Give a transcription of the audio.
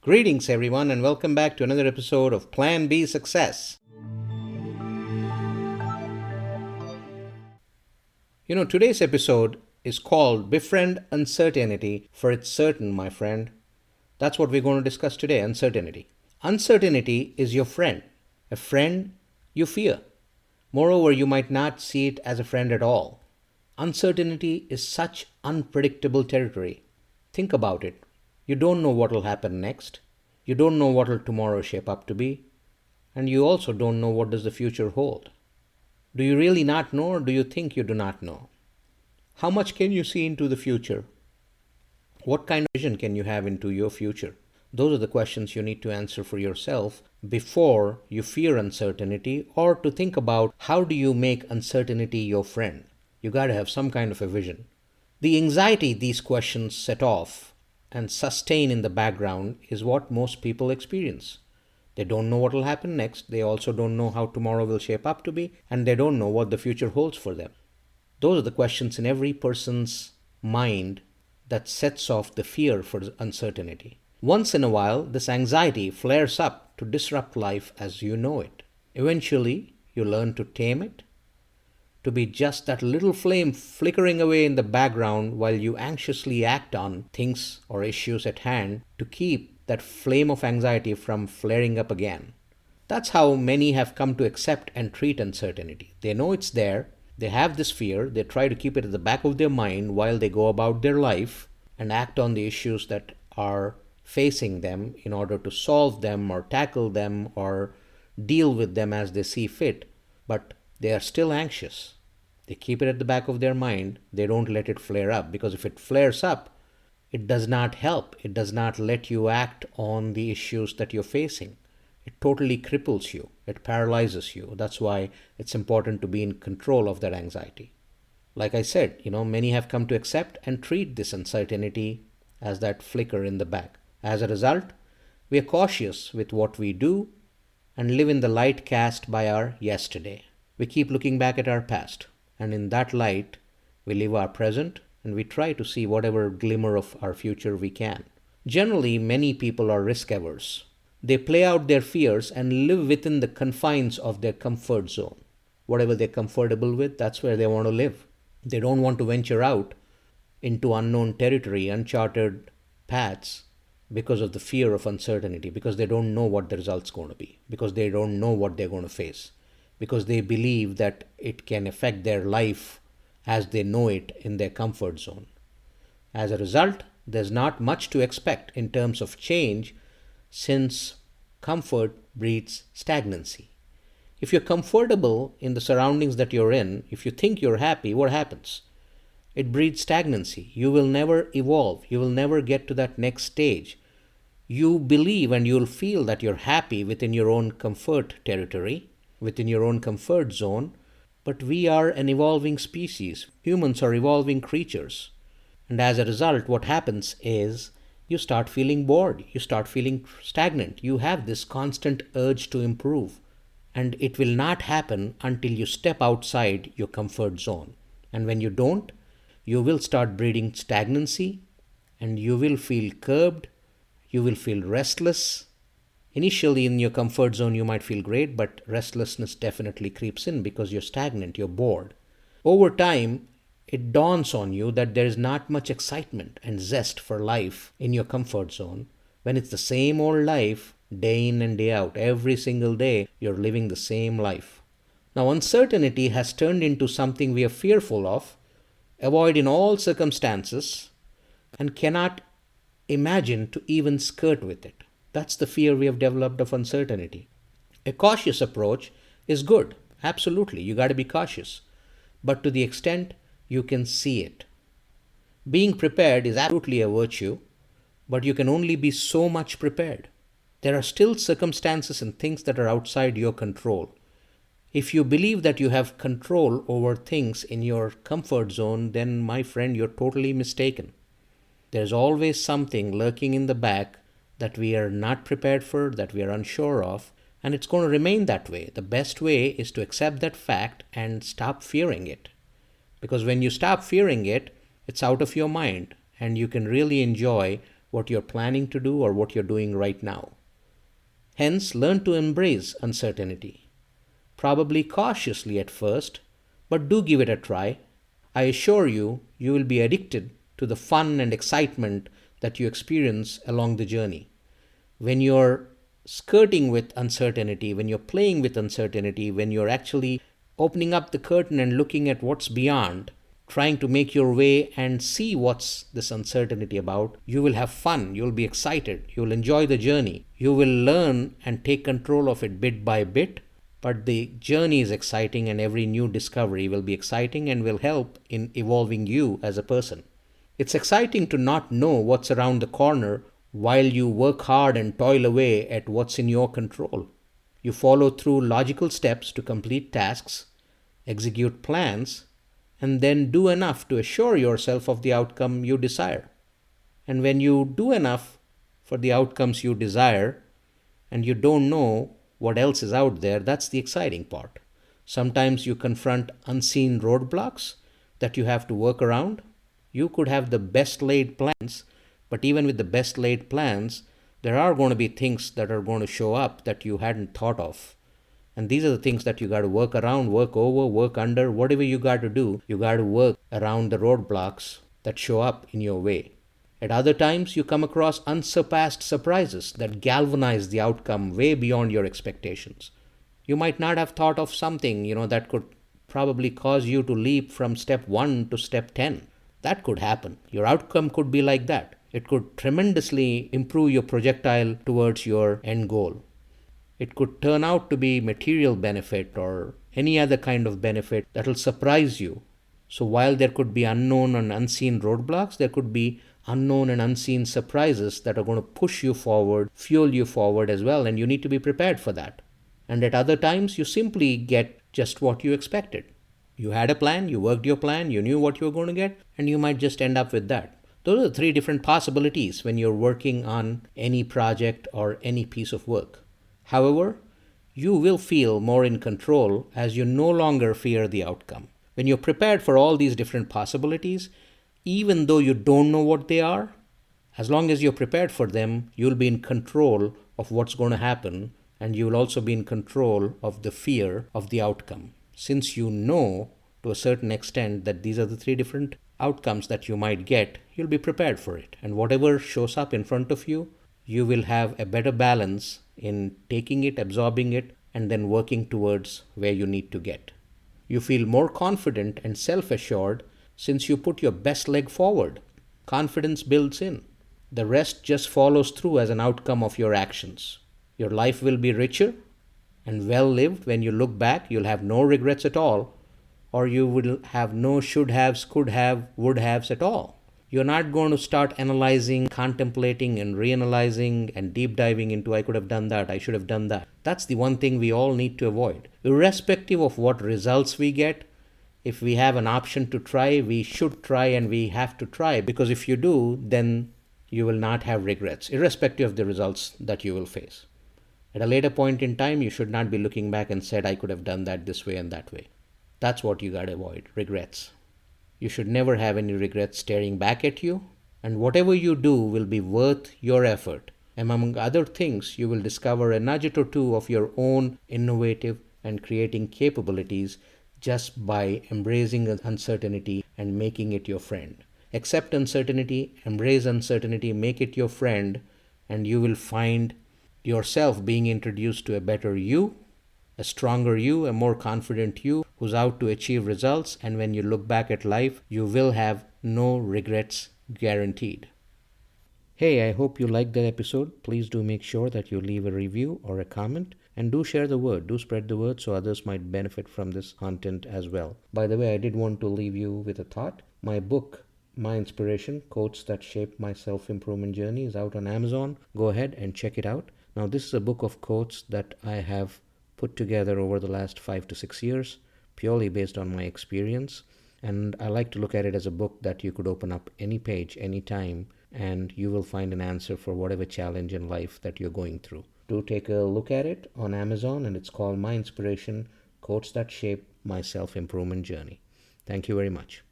Greetings, everyone, and welcome back to another episode of Plan B Success. Today's episode is called Befriend Uncertainty, for it's certain, my friend. That's what we're going to discuss today, uncertainty. Uncertainty is your friend, a friend you fear. Moreover, you might not see it as a friend at all. Uncertainty is such unpredictable territory. Think about it. You don't know what will happen next. You don't know what will tomorrow shape up to be. And you also don't know what does the future hold. Do you really not know, or do you think you do not know? How much can you see into the future? What kind of vision can you have into your future? Those are the questions you need to answer for yourself before you fear uncertainty, or to think about how do you make uncertainty your friend. You got to have some kind of a vision. The anxiety these questions set off and sustain in the background is what most people experience. They don't know what will happen next. They also don't know how tomorrow will shape up to be, and they don't know what the future holds for them. Those are the questions in every person's mind that sets off the fear for uncertainty. Once in a while, this anxiety flares up to disrupt life as you know it. Eventually, you learn to tame it, to be just that little flame flickering away in the background while you anxiously act on things or issues at hand to keep that flame of anxiety from flaring up again. That's how many have come to accept and treat uncertainty. They know it's there, they have this fear, they try to keep it at the back of their mind while they go about their life and act on the issues that are facing them in order to solve them or tackle them or deal with them as they see fit. But they are still anxious. They keep it at the back of their mind. They don't let it flare up, because if it flares up, it does not help. It does not let you act on the issues that you're facing. It totally cripples you. It paralyzes you. That's why it's important to be in control of that anxiety. Like I said, many have come to accept and treat this uncertainty as that flicker in the back. As a result, we are cautious with what we do and live in the light cast by our yesterday. We keep looking back at our past, and in that light, we live our present and we try to see whatever glimmer of our future we can. Generally, many people are risk-averse. They play out their fears and live within the confines of their comfort zone. Whatever they're comfortable with, that's where they want to live. They don't want to venture out into unknown territory, uncharted paths, because of the fear of uncertainty, because they don't know what the result's going to be, because they don't know what they're going to face, because they believe that it can affect their life as they know it in their comfort zone. As a result, there's not much to expect in terms of change, since comfort breeds stagnancy. If you're comfortable in the surroundings that you're in, if you think you're happy, what happens? It breeds stagnancy. You will never evolve. You will never get to that next stage. You believe and you'll feel that you're happy within your own comfort territory, within your own comfort zone, but we are an evolving species. Humans are evolving creatures. And as a result, what happens is you start feeling bored. You start feeling stagnant. You have this constant urge to improve. And it will not happen until you step outside your comfort zone. And when you don't, you will start breeding stagnancy, and you will feel curbed. You will feel restless. Initially, in your comfort zone, you might feel great, but restlessness definitely creeps in because you're stagnant, you're bored. Over time, it dawns on you that there is not much excitement and zest for life in your comfort zone when it's the same old life day in and day out. Every single day, you're living the same life. Now, uncertainty has turned into something we are fearful of, avoid in all circumstances, and cannot imagine to even skirt with it. That's the fear we have developed of uncertainty. A cautious approach is good. Absolutely, you got to be cautious. But to the extent you can see it. Being prepared is absolutely a virtue, but you can only be so much prepared. There are still circumstances and things that are outside your control. If you believe that you have control over things in your comfort zone, then, my friend, you're totally mistaken. There's always something lurking in the back that we are not prepared for, that we are unsure of, and it's going to remain that way. The best way is to accept that fact and stop fearing it. Because when you stop fearing it, it's out of your mind, and you can really enjoy what you're planning to do, or what you're doing right now. Hence, learn to embrace uncertainty. Probably cautiously at first, but do give it a try. I assure you, you will be addicted to the fun and excitement that you experience along the journey. When you're skirting with uncertainty, when you're playing with uncertainty, when you're actually opening up the curtain and looking at what's beyond, trying to make your way and see what's this uncertainty about, you will have fun, you'll be excited, you'll enjoy the journey, you will learn and take control of it bit by bit. But the journey is exciting, and every new discovery will be exciting and will help in evolving you as a person. It's exciting to not know what's around the corner while you work hard and toil away at what's in your control. You follow through logical steps to complete tasks, execute plans, and then do enough to assure yourself of the outcome you desire. And when you do enough for the outcomes you desire, and you don't know what else is out there, that's the exciting part. Sometimes you confront unseen roadblocks that you have to work around. You could have the best laid plans, but even with the best laid plans, there are going to be things that are going to show up that you hadn't thought of. And these are the things that you got to work around, work over, work under, whatever you got to do, you got to work around the roadblocks that show up in your way. At other times, you come across unsurpassed surprises that galvanize the outcome way beyond your expectations. You might not have thought of something, that could probably cause you to leap from step 1 to step 10. That could happen. Your outcome could be like that. It could tremendously improve your projectile towards your end goal. It could turn out to be material benefit or any other kind of benefit that will surprise you. So while there could be unknown and unseen roadblocks, there could be unknown and unseen surprises that are going to push you forward, fuel you forward as well, and you need to be prepared for that. And at other times, you simply get just what you expected. You had a plan, you worked your plan, you knew what you were going to get, and you might just end up with that. Those are the 3 different possibilities when you're working on any project or any piece of work. However, you will feel more in control as you no longer fear the outcome. When you're prepared for all these different possibilities, even though you don't know what they are, as long as you're prepared for them, you'll be in control of what's going to happen, and you'll also be in control of the fear of the outcome. Since you know to a certain extent that these are the 3 different outcomes that you might get, you'll be prepared for it. And whatever shows up in front of you, you will have a better balance in taking it, absorbing it, and then working towards where you need to get. You feel more confident and self-assured since you put your best leg forward. Confidence builds in. The rest just follows through as an outcome of your actions. Your life will be richer and well lived. When you look back, you'll have no regrets at all, or you will have no should haves, could have, would haves at all. You're not going to start analyzing, contemplating, and reanalyzing and deep diving into I could have done that, I should have done that. That's the one thing we all need to avoid. Irrespective of what results we get, if we have an option to try, we should try, and we have to try, because if you do, then you will not have regrets, irrespective of the results that you will face. At a later point in time, you should not be looking back and said, I could have done that this way and that way. That's what you got to avoid, regrets. You should never have any regrets staring back at you, and whatever you do will be worth your effort. Among other things, you will discover a nugget or two of your own innovative and creating capabilities just by embracing uncertainty and making it your friend. Accept uncertainty, embrace uncertainty, make it your friend, and you will find yourself being introduced to a better you, a stronger you, a more confident you who's out to achieve results. And when you look back at life, you will have no regrets, guaranteed. Hey, I hope you liked that episode. Please do make sure that you leave a review or a comment, and do share the word. Do spread the word so others might benefit from this content as well. By the way, I did want to leave you with a thought. My book, My Inspiration, Quotes That Shape My Self-Improvement Journey, is out on Amazon. Go ahead and check it out. Now, this is a book of quotes that I have put together over the last 5 to 6 years, purely based on my experience. And I like to look at it as a book that you could open up any page, any time, and you will find an answer for whatever challenge in life that you're going through. Do take a look at it on Amazon, and it's called My Inspiration, Quotes That Shape My Self-Improvement Journey. Thank you very much.